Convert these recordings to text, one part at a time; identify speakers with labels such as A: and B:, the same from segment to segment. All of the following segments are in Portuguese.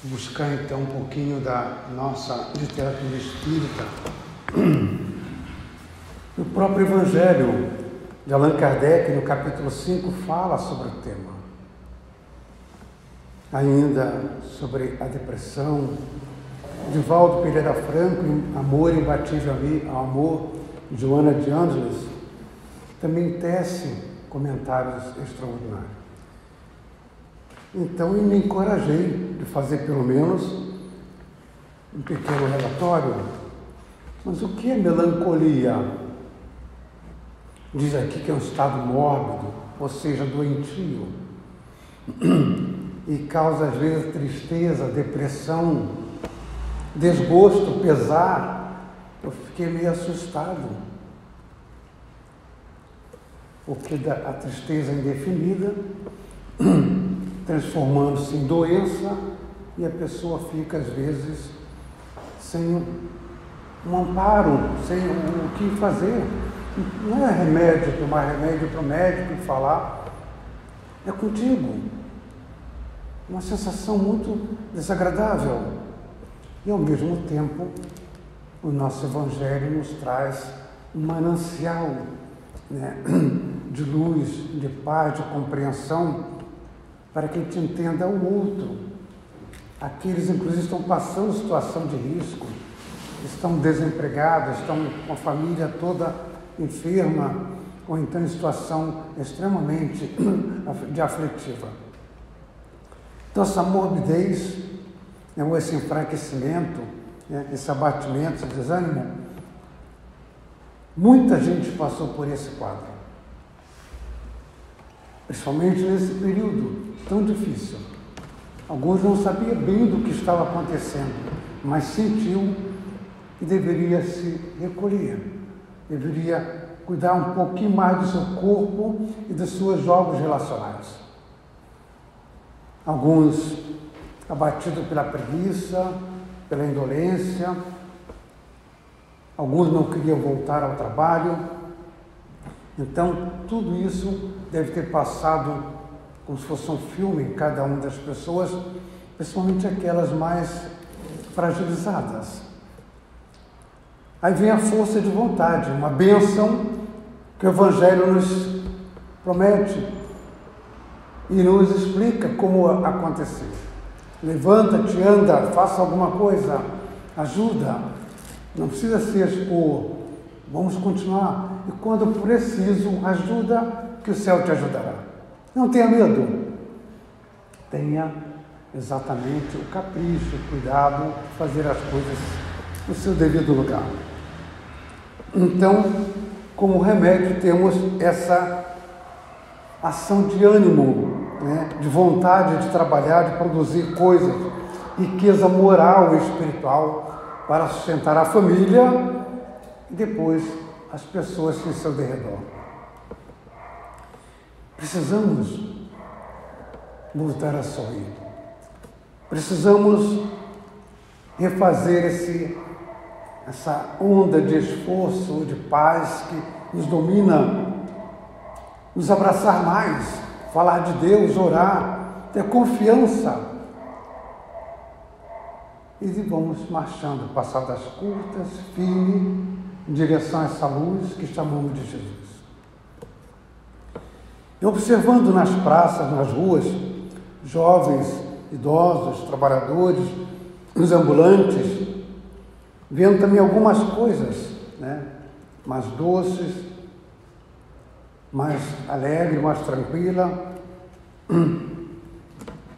A: buscar então um pouquinho da nossa literatura espírita. O próprio Evangelho de Allan Kardec, no capítulo 5, fala sobre o tema. Ainda sobre a depressão, Divaldo Pereira Franco, em Amor Imbatível ao Amor, Joana de Ângeles, também tece comentários extraordinários. Então eu me encorajei de fazer pelo menos um pequeno relatório. Mas o que é melancolia? Diz aqui que é um estado mórbido, ou seja, doentio, e causa às vezes tristeza, depressão, desgosto, pesar. Eu fiquei meio assustado, porque a tristeza indefinida transformando-se em doença, e a pessoa fica às vezes sem um amparo, sem o que fazer. Não é remédio, tomar remédio para o médico e falar, é contigo. Uma sensação muito desagradável. E ao mesmo tempo, o nosso Evangelho nos traz um manancial, né, de luz, de paz, de compreensão, para que a gente entenda o outro. Aqueles, inclusive, estão passando situação de risco, estão desempregados, estão com a família toda enferma, ou então em situação extremamente aflitiva. Então, essa morbidez, né, ou esse enfraquecimento, né, esse abatimento, esse desânimo, muita gente passou por esse quadro. Principalmente nesse período tão difícil. Alguns não sabiam bem do que estava acontecendo, mas sentiu que deveria se recolher, deveria cuidar um pouquinho mais do seu corpo e dos seus jogos relacionais. Alguns abatidos pela preguiça, pela indolência, alguns não queriam voltar ao trabalho. Então, tudo isso deve ter passado como se fosse um filme em cada uma das pessoas, principalmente aquelas mais fragilizadas. Aí vem a força de vontade, uma bênção que o Evangelho nos promete e nos explica como acontecer. Levanta-te, anda, faça alguma coisa, ajuda, não precisa se expor, vamos continuar. E quando preciso, ajuda, que o céu te ajudará. Não tenha medo, tenha exatamente o capricho, o cuidado de fazer as coisas no seu devido lugar. Então, como remédio, temos essa ação de ânimo, né, de vontade de trabalhar, de produzir coisas, riqueza moral e espiritual para sustentar a família e depois as pessoas em seu derredor. Precisamos voltar a sorrir. Precisamos refazer essa onda de esforço, de paz que nos domina, nos abraçar mais, falar de Deus, orar, ter confiança. E vamos marchando, passadas curtas, firme, em direção a essa luz que chamamos de Jesus. E observando nas praças, nas ruas, jovens, idosos, trabalhadores, nos ambulantes, vendo também algumas coisas, né, mais doces, mais alegre, mais tranquila.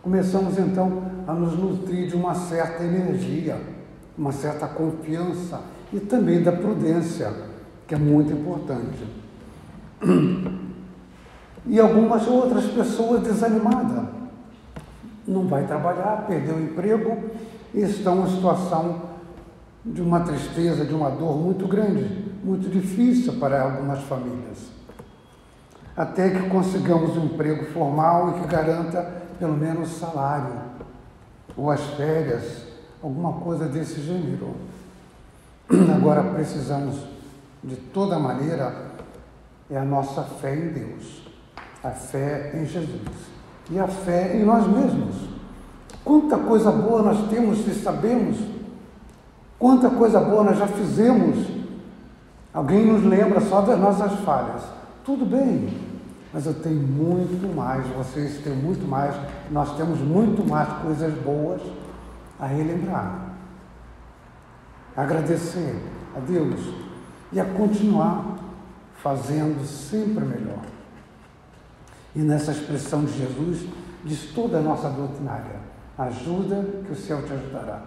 A: Começamos então a nos nutrir de uma certa energia, uma certa confiança e também da prudência, que é muito importante. E algumas outras pessoas desanimadas, não vai trabalhar, perdeu o emprego e estão em situação de uma tristeza, de uma dor muito grande, muito difícil para algumas famílias. Até que consigamos um emprego formal e que garanta pelo menos salário, ou as férias, alguma coisa desse gênero. Agora precisamos, de toda maneira, é a nossa fé em Deus, a fé em Jesus e a fé em nós mesmos. Quanta coisa boa nós temos e sabemos. Quanta coisa boa nós já fizemos. Alguém nos lembra só das nossas falhas. Tudo bem, mas eu tenho muito mais, vocês têm muito mais, nós temos muito mais coisas boas a relembrar. Agradecer a Deus e a continuar fazendo sempre melhor. E nessa expressão de Jesus, diz toda a nossa doutrinária: ajuda que o céu te ajudará.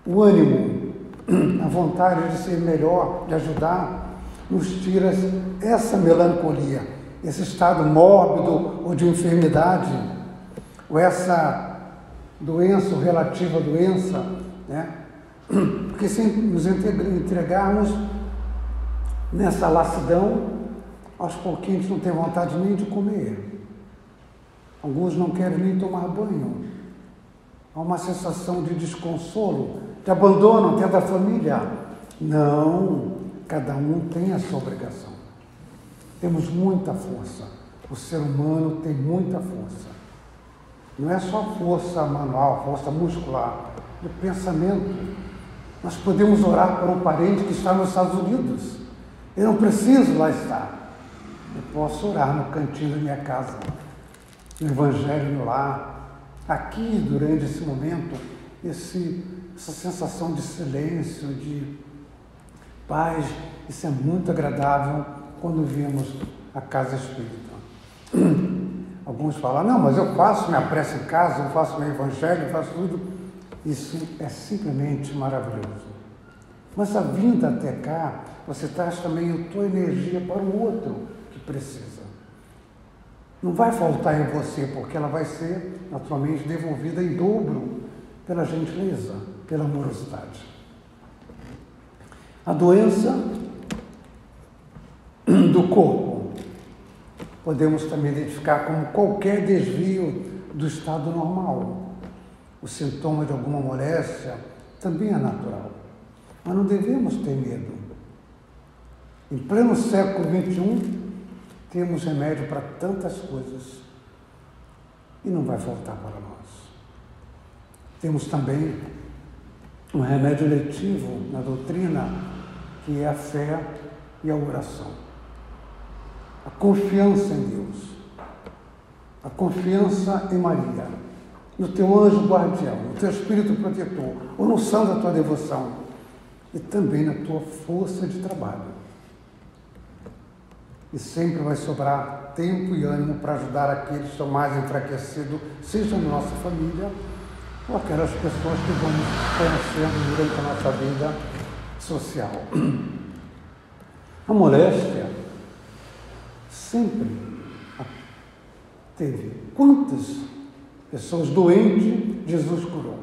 A: O ânimo, a vontade de ser melhor, de ajudar, nos tira essa melancolia, esse estado mórbido ou de enfermidade, ou essa doença ou relativa doença, né? Porque se nos entregarmos nessa lassidão, aos pouquinhos a gente não tem vontade nem de comer. Alguns não querem nem tomar banho. Há uma sensação de desconsolo, de abandono até da família. Não, cada um tem a sua obrigação. Temos muita força. O ser humano tem muita força. Não é só força manual, força muscular, do pensamento. Nós podemos orar por um parente que está nos Estados Unidos. Eu não preciso lá estar. Eu posso orar no cantinho da minha casa, no Evangelho no lar. Aqui, durante esse momento, essa sensação de silêncio, de paz, isso é muito agradável quando vemos a casa espírita. Alguns falam, não, mas eu faço minha prece em casa, eu faço meu Evangelho, eu faço tudo. Isso é simplesmente maravilhoso. Mas a vinda até cá, você traz também a tua energia para o outro que precisa. Não vai faltar em você, porque ela vai ser naturalmente devolvida em dobro pela gentileza, pela amorosidade. A doença do corpo podemos também identificar como qualquer desvio do estado normal. O sintoma de alguma moléstia também é natural, mas não devemos ter medo. Em pleno século XXI, temos remédio para tantas coisas e não vai faltar para nós. Temos também um remédio letivo na doutrina, que é a fé e a oração. A confiança em Deus, a confiança em Maria, no teu anjo guardião, no teu espírito protetor, ou no santo da tua devoção, e também na tua força de trabalho. E sempre vai sobrar tempo e ânimo para ajudar aqueles que estão mais enfraquecidos, seja na nossa família, ou aquelas pessoas que vamos conhecendo durante a nossa vida social. A moléstia sempre teve. Quantas pessoas doentes Jesus curou?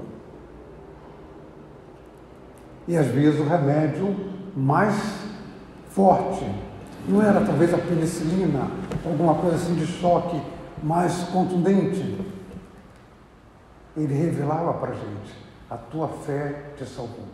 A: E às vezes o remédio mais forte não era talvez a penicilina, alguma coisa assim de choque mais contundente. Ele revelava para a gente: a tua fé te salvou.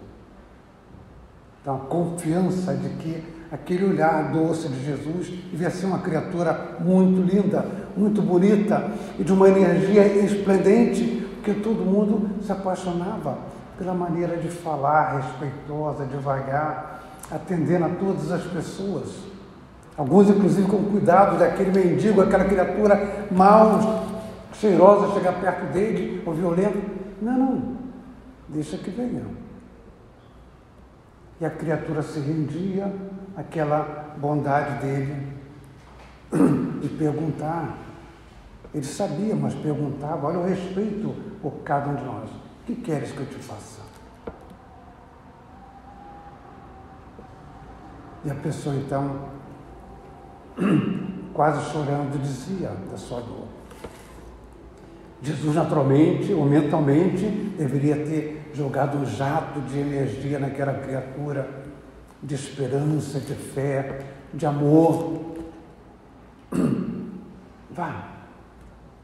A: Então, a confiança de que aquele olhar doce de Jesus devia ser uma criatura muito linda, muito bonita e de uma energia esplendente, porque todo mundo se apaixonava pela maneira de falar, respeitosa, devagar, atendendo a todas as pessoas. Alguns, inclusive, com cuidado daquele mendigo, aquela criatura mal, cheirosa, chegar perto dele, ou violenta. Não, deixa que venha. E a criatura se rendia àquela bondade dele de perguntar. Ele sabia, mas perguntava. Olha o respeito por cada um de nós. O que queres que eu te faça? E a pessoa, então, quase chorando, dizia da sua dor. Jesus, naturalmente ou mentalmente, deveria ter jogado um jato de energia naquela criatura, de esperança, de fé, de amor. Vá,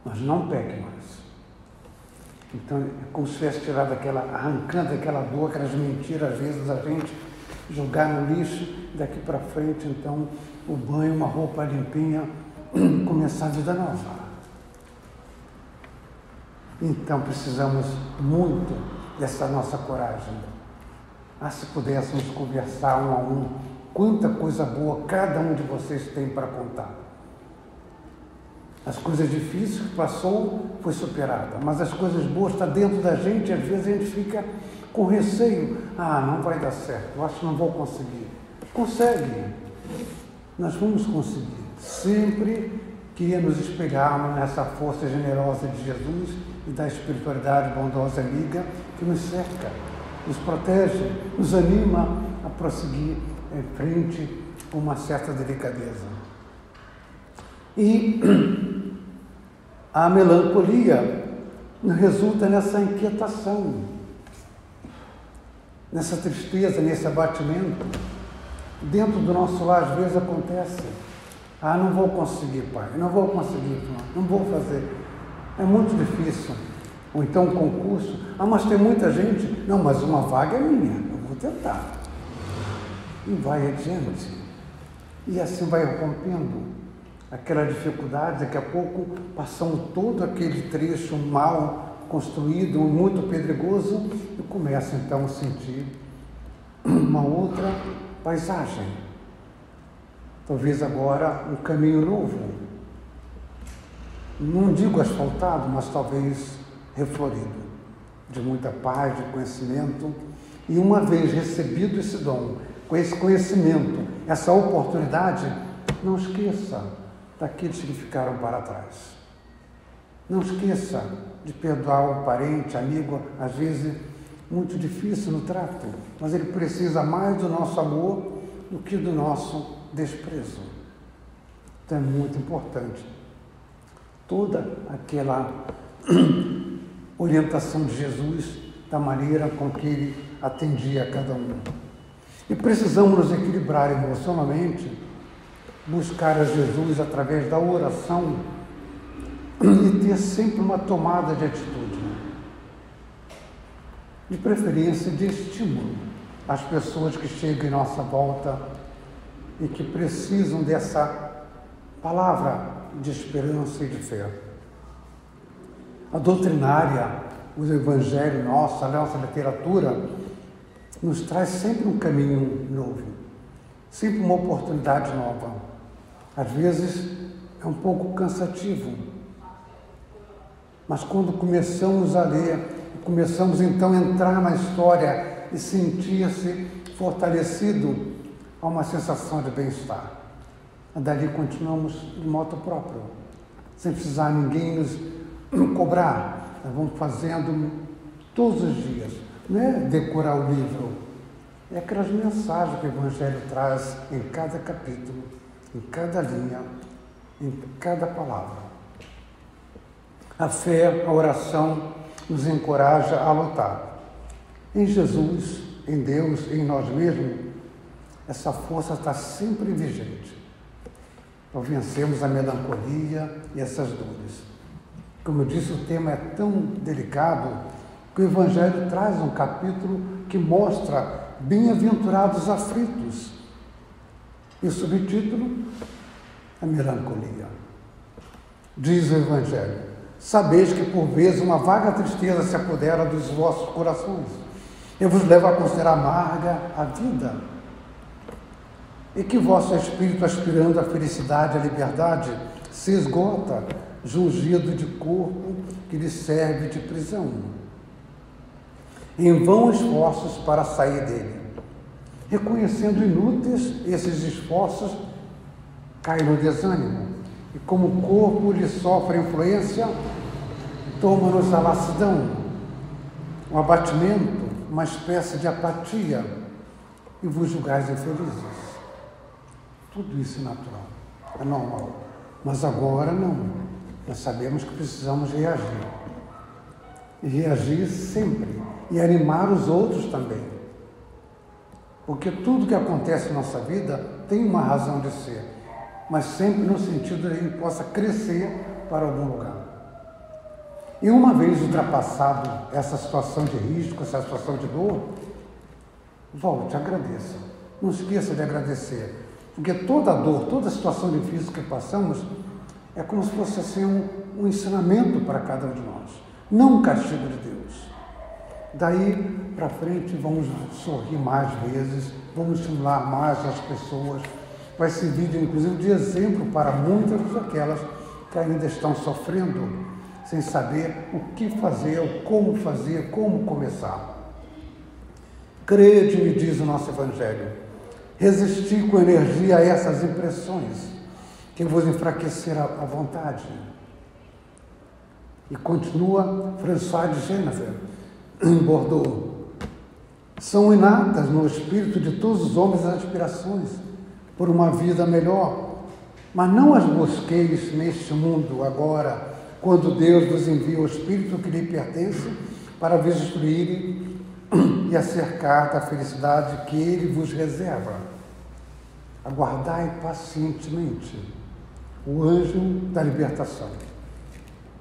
A: mas não peque mais. Então, é como se tivesse tirado arrancando aquela dor, aquelas mentiras, às vezes a gente jogar no lixo, daqui para frente, então, o banho, uma roupa limpinha, começar a vida nova. Então precisamos muito dessa nossa coragem. Se pudéssemos conversar um a um, quanta coisa boa cada um de vocês tem para contar. As coisas difíceis que passou foi superada, mas as coisas boas estão dentro da gente e às vezes a gente fica com receio. Não vai dar certo, eu acho que não vou conseguir. Consegue, nós vamos conseguir, sempre que nos espelharmos nessa força generosa de Jesus e da espiritualidade bondosa amiga que nos cerca, nos protege, nos anima a prosseguir em frente com uma certa delicadeza. E a melancolia resulta nessa inquietação, nessa tristeza, nesse abatimento. Dentro do nosso lar, às vezes acontece. Não vou conseguir, pai, não vou conseguir, não vou fazer. É muito difícil. Ou então um concurso. Mas tem muita gente. Não, mas uma vaga é minha, eu vou tentar. E vai adiante. E assim vai rompendo aquela dificuldade. Daqui a pouco passamos todo aquele trecho mal construído, muito pedregoso, e começa então a sentir uma outra paisagem. Talvez agora um caminho novo. Não digo asfaltado, mas talvez reflorido, de muita paz, de conhecimento. E uma vez recebido esse dom, com esse conhecimento, essa oportunidade, não esqueça daqueles que ficaram para trás. Não esqueça de perdoar um parente, amigo, às vezes muito difícil no trato, mas ele precisa mais do nosso amor do que do nosso desprezo. Então é muito importante toda aquela orientação de Jesus, da maneira com que ele atendia a cada um. E precisamos nos equilibrar emocionalmente, buscar a Jesus através da oração e ter sempre uma tomada de atitude, de preferência de estímulo às pessoas que chegam em nossa volta e que precisam dessa palavra de esperança e de fé. A doutrinária, o Evangelho nosso, a nossa literatura, nos traz sempre um caminho novo, sempre uma oportunidade nova. Às vezes é um pouco cansativo, mas quando começamos a ler, começamos então a entrar na história e sentir-se fortalecido, há uma sensação de bem-estar. Dali continuamos de modo próprio, sem precisar ninguém nos cobrar. Nós vamos fazendo todos os dias. Não é decorar o livro, é aquelas mensagens que o Evangelho traz em cada capítulo, em cada linha, em cada palavra. A fé, a oração nos encoraja a lutar. Em Jesus, em Deus, em nós mesmos, essa força está sempre vigente. Para vencermos a melancolia e essas dores. Como eu disse, o tema é tão delicado que o Evangelho traz um capítulo que mostra bem-aventurados aflitos. E o subtítulo, a melancolia. Diz o Evangelho: sabeis que por vezes uma vaga tristeza se apodera dos vossos corações. Eu vos levo a considerar amarga a vida. E que vosso espírito, aspirando à felicidade e à liberdade, se esgota, jungido de corpo que lhe serve de prisão. Em vão esforços para sair dele. Reconhecendo inúteis esses esforços, cai no desânimo. E como o corpo lhe sofre influência, toma-nos a lassidão, um abatimento, uma espécie de apatia, e vos julgais infelizes. Tudo isso é natural, é normal. Mas agora não. Nós sabemos que precisamos reagir. E reagir sempre. E animar os outros também. Porque tudo que acontece na nossa vida tem uma razão de ser. Mas sempre no sentido de que ele possa crescer para algum lugar. E uma vez ultrapassado essa situação de risco, essa situação de dor, volte, agradeça. Não esqueça de agradecer. Porque toda dor, toda situação difícil que passamos é como se fosse assim um ensinamento para cada um de nós. não o castigo de Deus. Daí para frente vamos sorrir mais vezes, vamos estimular mais as pessoas. Vai servir, inclusive, de exemplo para muitas daquelas que ainda estão sofrendo, sem saber o que fazer, como começar. Crede, me diz o nosso Evangelho, resistir com energia a essas impressões que vos enfraquecer a vontade. E continua François de Geneve, em Bordeaux. São inatas no espírito de todos os homens as aspirações por uma vida melhor, mas não as busqueis neste mundo agora, quando Deus vos envia o Espírito que lhe pertence para vos instruir e acercar da felicidade que Ele vos reserva. Aguardai pacientemente o anjo da libertação.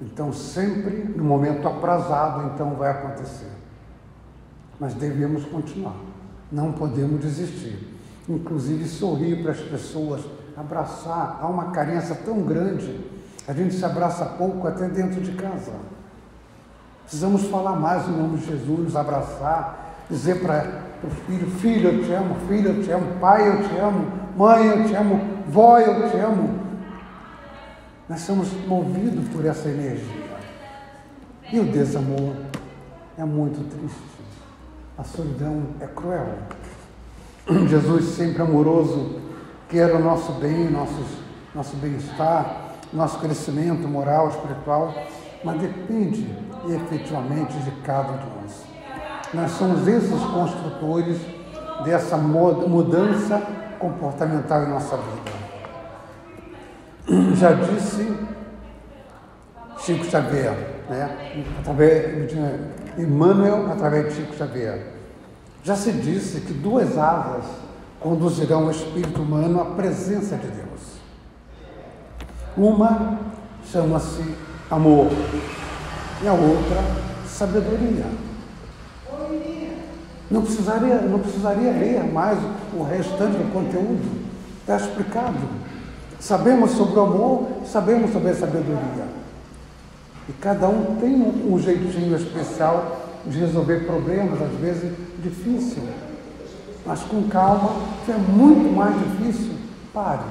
A: Então, sempre no momento aprazado, então vai acontecer. Mas devemos continuar, não podemos desistir. Inclusive sorrir para as pessoas, abraçar. Há uma carência tão grande, a gente se abraça pouco até dentro de casa. Precisamos falar mais em nome de Jesus, nos abraçar, dizer para o filho: filho, eu te amo, filho, eu te amo, pai, eu te amo, mãe, eu te amo, vó, eu te amo. Nós somos movidos por essa energia. E o desamor é muito triste. A solidão é cruel. Jesus, sempre amoroso, quer o nosso bem, nosso bem-estar, nosso crescimento moral, espiritual, mas depende efetivamente de cada um de nós. Nós somos esses construtores dessa mudança comportamental em nossa vida. Já disse Chico Xavier, através de Emmanuel, através de Chico Xavier. Já se disse que 2 asas conduzirão o espírito humano à presença de Deus. Uma chama-se amor e a outra sabedoria. Não precisaria ler mais o restante do conteúdo, está explicado. Sabemos sobre o amor, sabemos sobre a sabedoria. E cada um tem um jeitinho especial de resolver problemas, às vezes difícil. Mas com calma, se é muito mais difícil, pare.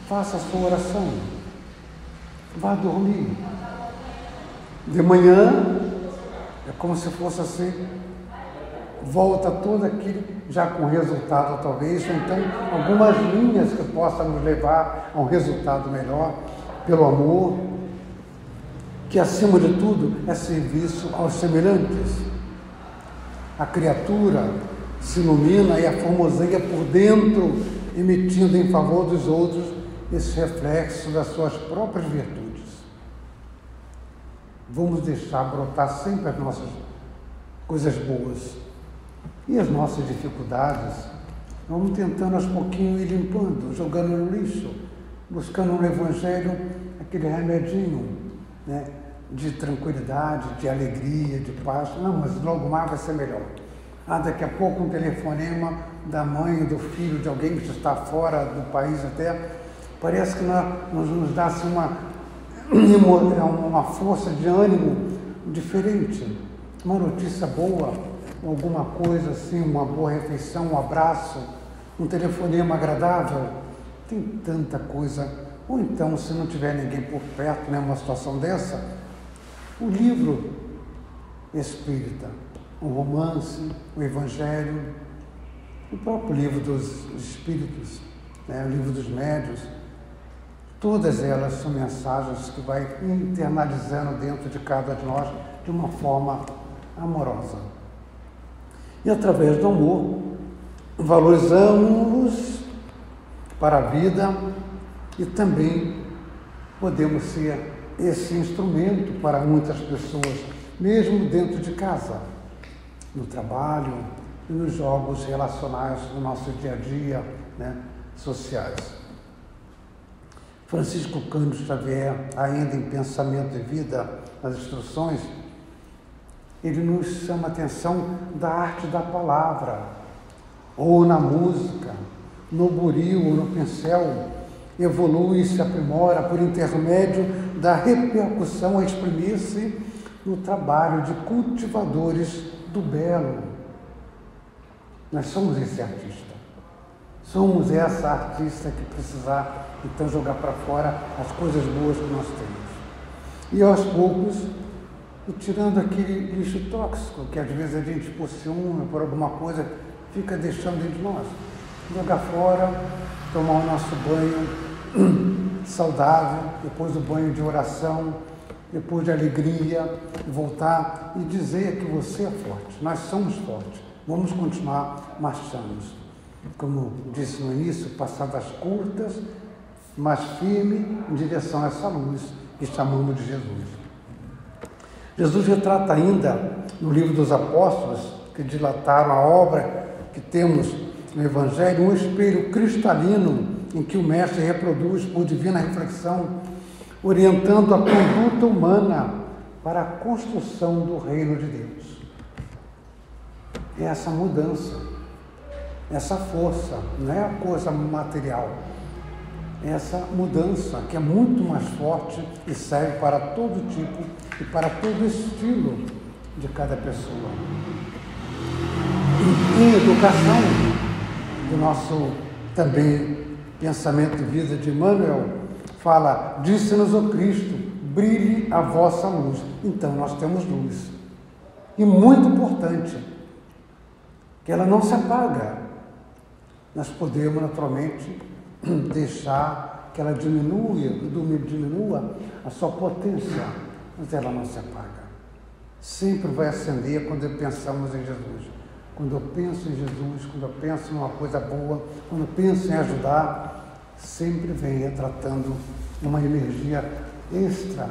A: Faça a sua oração. Vá dormir. De manhã, é como se fosse assim, volta todo aquilo, já com resultado talvez, ou então algumas linhas que possam nos levar a um resultado melhor, pelo amor, que acima de tudo é serviço aos semelhantes. A criatura se ilumina e aformoseia por dentro, emitindo em favor dos outros esse reflexo das suas próprias virtudes. Vamos deixar brotar sempre as nossas coisas boas e as nossas dificuldades. Vamos tentando aos pouquinhos ir limpando, jogando no lixo, buscando no Evangelho aquele remedinho, de tranquilidade, de alegria, de paz. Não, mas logo mais vai ser melhor. Daqui a pouco um telefonema da mãe, do filho, de alguém que está fora do país até, parece que nos dá assim, uma força de ânimo diferente. Uma notícia boa, alguma coisa assim, uma boa refeição, um abraço, um telefonema agradável. Tem tanta coisa. Ou então, se não tiver ninguém por perto, uma situação dessa, o livro espírita, o romance, o Evangelho, o próprio livro dos Espíritos, o livro dos Médiuns, todas elas são mensagens que vai internalizando dentro de cada de nós de uma forma amorosa. E através do amor, valorizamos-nos para a vida e também podemos ser esse instrumento para muitas pessoas, mesmo dentro de casa, no trabalho e nos jogos relacionais do nosso dia a dia, sociais. Francisco Cândido Xavier, ainda em Pensamento e Vida, nas instruções, ele nos chama a atenção da arte da palavra, ou na música, no buril ou no pincel, evolui e se aprimora por intermédio dá repercussão a exprimir-se no trabalho de cultivadores do belo. Nós somos esse artista. Somos essa artista que precisar, então, jogar para fora as coisas boas que nós temos. E aos poucos, e tirando aquele lixo tóxico, que às vezes a gente, por ciúme, por alguma coisa, fica deixando dentro de nós. Jogar fora, tomar o nosso banho saudável, depois do banho de oração, depois de alegria, voltar e dizer que você é forte. Nós somos fortes. Vamos continuar marchando. Como disse no início, passadas curtas, mas firme em direção a essa luz que chamamos de Jesus. Jesus retrata ainda no livro dos Apóstolos, que dilataram a obra que temos no Evangelho, um espelho cristalino em que o Mestre reproduz por divina reflexão, orientando a conduta humana para a construção do reino de Deus. É essa mudança, essa força, não é a coisa material, é essa mudança que é muito mais forte e serve para todo tipo e para todo estilo de cada pessoa. Em educação, do nosso também pensamento de vida de Emmanuel, fala, disse-nos o Cristo, brilhe a vossa luz. Então nós temos luz. E muito importante, que ela não se apaga. Nós podemos naturalmente deixar que ela diminua a sua potência, mas ela não se apaga. Sempre vai acender quando pensamos em Jesus. Quando eu penso em Jesus, quando eu penso numa coisa boa, quando eu penso em ajudar, sempre vem retratando uma energia extra.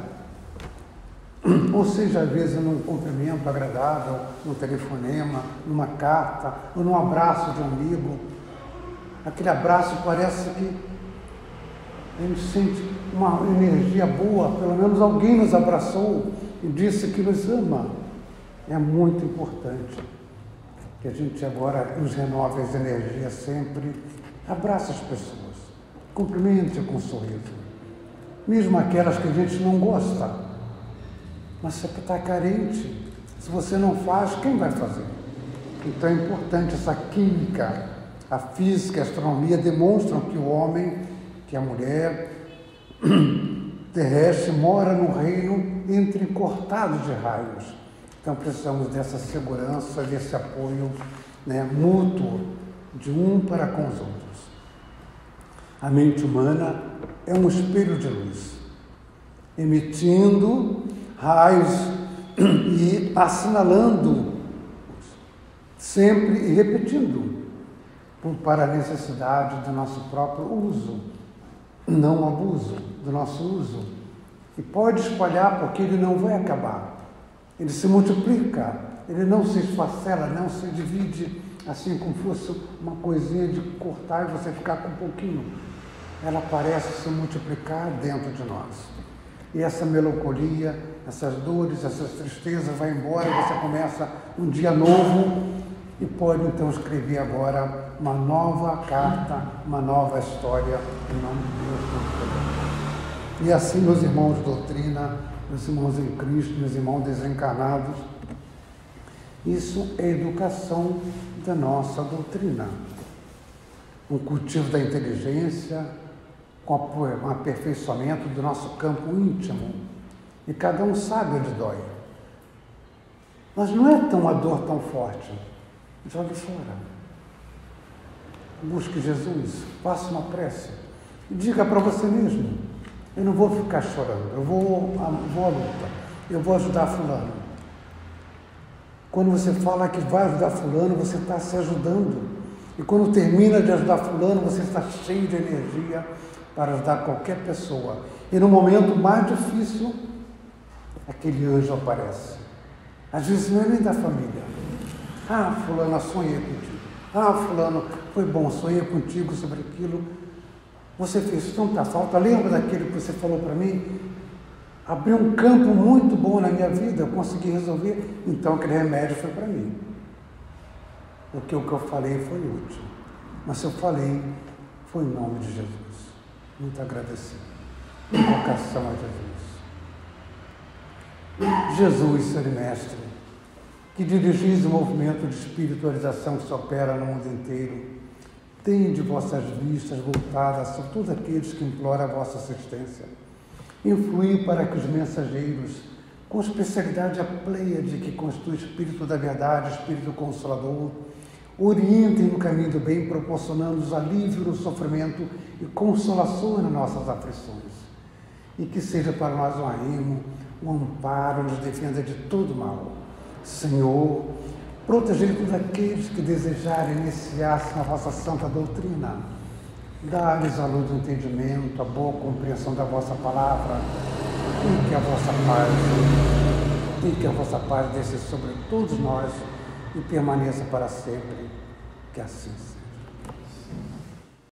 A: Ou seja, às vezes num cumprimento agradável, num telefonema, numa carta, ou num abraço de um amigo. Aquele abraço parece que a gente sente uma energia boa, pelo menos alguém nos abraçou e disse que nos ama. É muito importante que a gente agora nos renove as energias sempre, abraça as pessoas, cumprimente com um sorriso, mesmo aquelas que a gente não gosta, mas se está carente, se você não faz, quem vai fazer? Então é importante essa química, a física, a astronomia demonstram que o homem, que a mulher terrestre mora no reino entrecortado de raios. Então precisamos dessa segurança, desse apoio, mútuo, de um para com os outros. A mente humana é um espelho de luz, emitindo raios e assinalando sempre e repetindo para a necessidade do nosso próprio uso, não abuso do nosso uso. E pode espalhar porque ele não vai acabar. Ele se multiplica, ele não se esfacela, não se divide assim como fosse uma coisinha de cortar e você ficar com um pouquinho. Ela parece se multiplicar dentro de nós. E essa melancolia, essas dores, essas tristezas vai embora e você começa um dia novo e pode então escrever agora uma nova carta, uma nova história em nome de Deus Todo-Poderoso. E assim, meus irmãos de doutrina, meus irmãos em Cristo, meus irmãos desencarnados, isso é educação da nossa doutrina. Um cultivo da inteligência, com um aperfeiçoamento do nosso campo íntimo. E cada um sabe onde dói. Mas não é uma dor tão forte. Jogue fora. Busque Jesus, faça uma prece. E diga para você mesmo, eu não vou ficar chorando, eu vou à luta, eu vou ajudar fulano. Quando você fala que vai ajudar fulano, você está se ajudando. E quando termina de ajudar fulano, você está cheio de energia para ajudar qualquer pessoa. E no momento mais difícil, aquele anjo aparece. Às vezes não é nem da família. Ah, fulano, sonhei contigo. Ah, fulano, foi bom, sonhei contigo sobre aquilo. Você fez tanta falta. Lembra daquilo que você falou para mim? Abriu um campo muito bom na minha vida, eu consegui resolver. Então aquele remédio foi para mim. Porque o que eu falei foi útil. Mas se eu falei, foi em nome de Jesus. Muito agradecido. Invocação a Jesus. Jesus, Senhor Mestre, que dirigis o movimento de espiritualização que se opera no mundo inteiro, tende vossas vistas voltadas a todos aqueles que imploram a vossa assistência. Influí para que os mensageiros, com especialidade a Pleiade, que constitui o Espírito da Verdade, Espírito Consolador, orientem no caminho do bem, proporcionando-nos alívio no sofrimento e consolação nas nossas aflições. E que seja para nós um arrimo, um amparo, nos defenda de todo mal. Senhor, protegei todos aqueles que desejarem iniciar-se na vossa santa doutrina. Dá-lhes a luz do entendimento, a boa compreensão da vossa palavra, e que a vossa paz desça sobre todos nós e permaneça para sempre. Que assim seja.